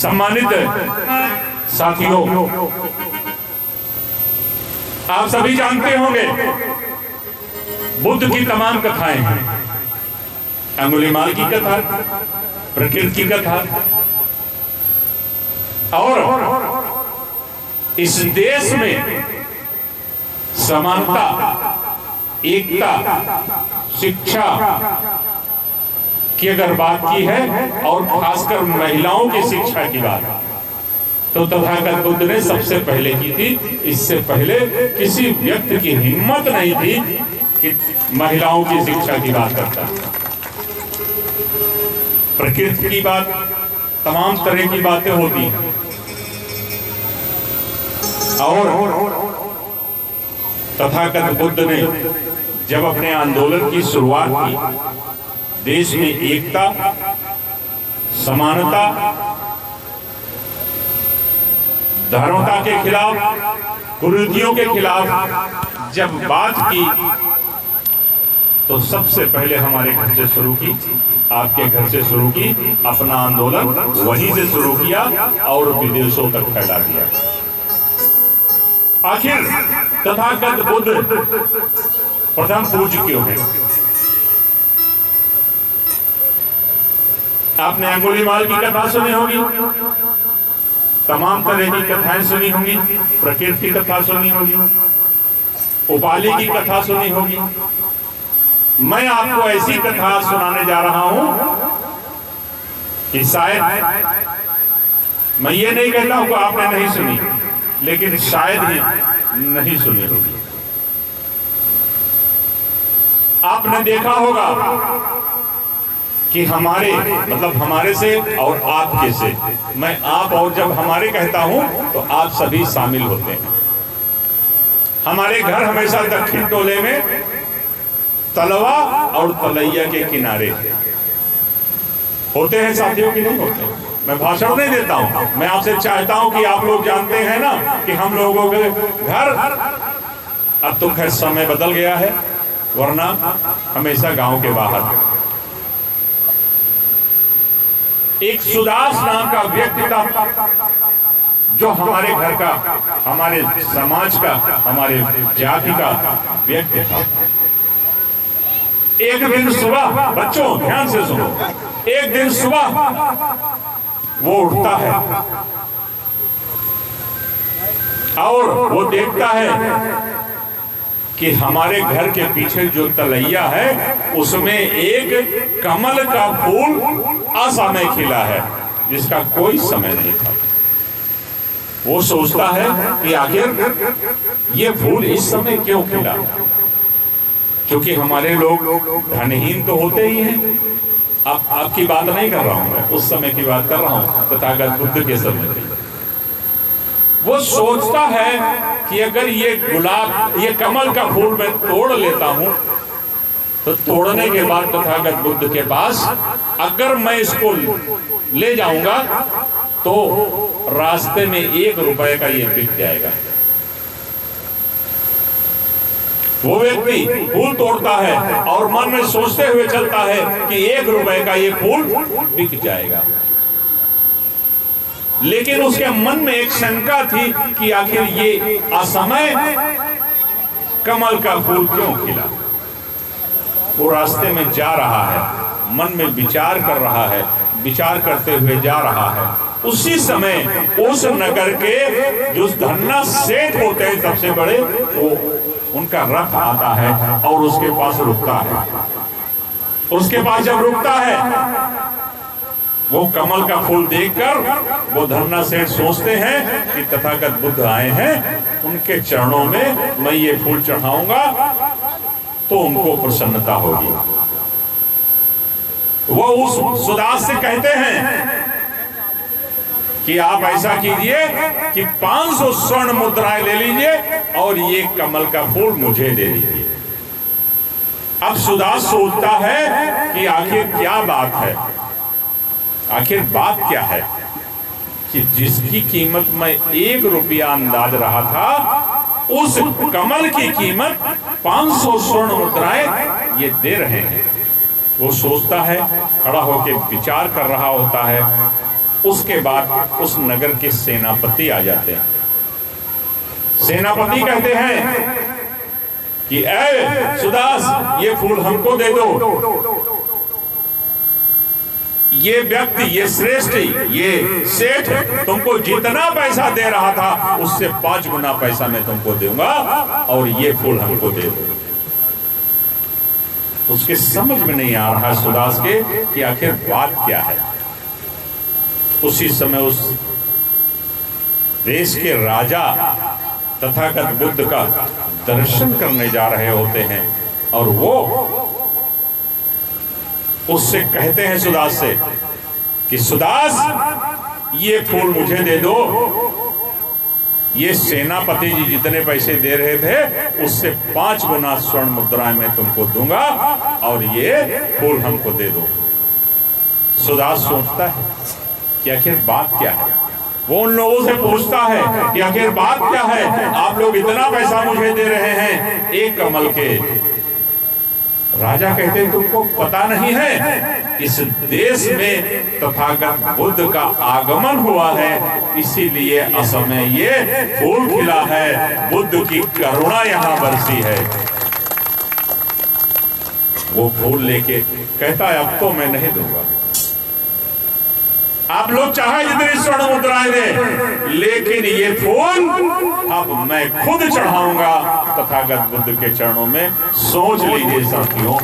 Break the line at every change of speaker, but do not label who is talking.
सम्मानित साथियों, आप सभी जानते होंगे बुद्ध की तमाम कथाएं हैं। अंगुलीमाल की कथा, प्रकृति की कथा, और इस देश में समानता, एकता, शिक्षा की अगर बात की है और खासकर महिलाओं की शिक्षा की बात तो तथागत बुद्ध ने सबसे पहले की थी। इससे पहले किसी व्यक्ति की हिम्मत नहीं थी कि महिलाओं की शिक्षा की बात करता। प्रकृति की बात, तमाम तरह की बातें होती हैं और तथागत बुद्ध ने जब अपने आंदोलन की शुरुआत की, देश में एकता, समानता, धर्मता के खिलाफ, कुरीतियों के खिलाफ जब बात की तो सबसे पहले हमारे घर से शुरू की, आपके घर से शुरू की, अपना आंदोलन वहीं से शुरू किया और विदेशों तक फैला दिया। आखिर तथागत बुद्ध प्रथम पूज्य क्यों है? आपने अंगुलीमाल की कथा सुनी होगी, तमाम तरह की कथाएं सुनी होंगी, प्रकृति की कथा सुनी होगी, उपाली की कथा सुनी होगी। मैं आपको ऐसी कथा सुनाने जा रहा हूं कि शायद, मैं ये नहीं कहता हूं कि आपने नहीं सुनी, लेकिन शायद ही नहीं सुनी होगी। आपने देखा होगा कि हमारे, मतलब हमारे से और आपके से, मैं आप और जब हमारे कहता हूं तो आप सभी शामिल होते हैं। हमारे घर हमेशा दक्षिण टोले में तलवा और तलैया के किनारे होते हैं साथियों, की नहीं होते? मैं भाषण नहीं देता हूं, मैं आपसे चाहता हूं कि आप लोग जानते हैं ना कि हम लोगों के घर, अब तो खैर समय बदल गया है, वरना हमेशा गांव के बाहर। एक सुदास नाम का व्यक्ति था जो हमारे घर का, हमारे समाज का, हमारे जाति का व्यक्ति था। एक दिन सुबह, बच्चों ध्यान से सुनो, एक दिन सुबह वो उठता है और वो देखता है कि हमारे घर के पीछे जो तलैया है उसमें एक कमल का फूल असमय खिला है, जिसका कोई समय नहीं था। वो सोचता है कि आखिर ये फूल इस समय क्यों खिला, क्योंकि हमारे लोग धनहीन तो होते ही हैं। अब आपकी बात नहीं कर रहा हूं मैं, उस समय की बात कर रहा हूं, तथागत बुद्ध के समय की। वो सोचता है कि अगर ये गुलाब, ये कमल का फूल मैं तोड़ लेता हूं तो तोड़ने के बाद तथागत बुद्ध के पास अगर मैं इसको ले जाऊंगा तो रास्ते में 1 रुपए का ये बिक जाएगा। वो व्यक्ति फूल तोड़ता है और मन में सोचते हुए चलता है कि 1 रुपए का ये फूल बिक जाएगा, लेकिन उसके मन में एक शंका थी कि आखिर ये असमय कमल का फूल क्यों खिला। वो रास्ते में जा रहा है, मन में विचार कर रहा है, विचार करते हुए जा रहा है। उसी समय उस नगर के जो धन्ना सेठ होते हैं सबसे बड़े, वो उनका रथ आता है और उसके पास रुकता है। उसके पास जब रुकता है, वो कमल का फूल देखकर वो धन्ना सेठ सोचते हैं कि तथागत बुद्ध आए हैं, उनके चरणों में मैं ये फूल चढ़ाऊंगा तो उनको प्रसन्नता होगी। वो उस सुदास से कहते हैं कि आप ऐसा कीजिए कि 500 स्वर्ण मुद्राएं ले लीजिए और ये कमल का फूल मुझे दे दीजिए। अब सुदास सोचता है कि आखिर क्या बात है, आखिर बात क्या है कि जिसकी कीमत मैं 1 रुपया अंदाज रहा था, उस कमल की कीमत 500 स्वर्ण मुद्राएं ये दे रहे हैं। वो सोचता है, खड़ा होकर विचार कर रहा होता है उसके बाद उस नगर के सेनापति आ जाते हैं। सेनापति कहते हैं कि ऐ सुदास, ये फूल हमको दे दो। ये व्यक्ति, ये श्रेष्ठ, ये सेठ तुमको जितना पैसा दे रहा था उससे 5 गुना पैसा मैं तुमको दूंगा, और ये फूल हमको दे दो। उसके समझ में नहीं आ रहा सुदास के कि आखिर बात क्या है। उसी समय उस देश के राजा तथागत बुद्ध का दर्शन करने जा रहे होते हैं, और वो उससे कहते हैं सुदास से कि सुदास, ये फूल मुझे दे दो। ये सेनापति जी जितने पैसे दे रहे थे उससे 5 गुना स्वर्ण मुद्राएं मैं तुमको दूंगा, और ये फूल हमको दे दो। सुदास सोचता है कि आखिर बात क्या है। वो उन लोगों से पूछता है कि आखिर बात क्या है, आप लोग इतना पैसा मुझे दे रहे हैं एक कमल के। राजा कहते हैं तुमको पता नहीं है, इस देश में तथागत बुद्ध का आगमन हुआ है, इसीलिए असमय ये फूल खिला है, बुद्ध की करुणा यहाँ बरसी है। वो फूल लेके कहता है अब तो मैं नहीं दूंगा, आप लोग चाहे जितनी स्वर्ण मुद्राएं दे, लेकिन ये फूल अब मैं खुद चढ़ाऊंगा तथागत बुद्ध के चरणों में। सोच लीजिए साथियों,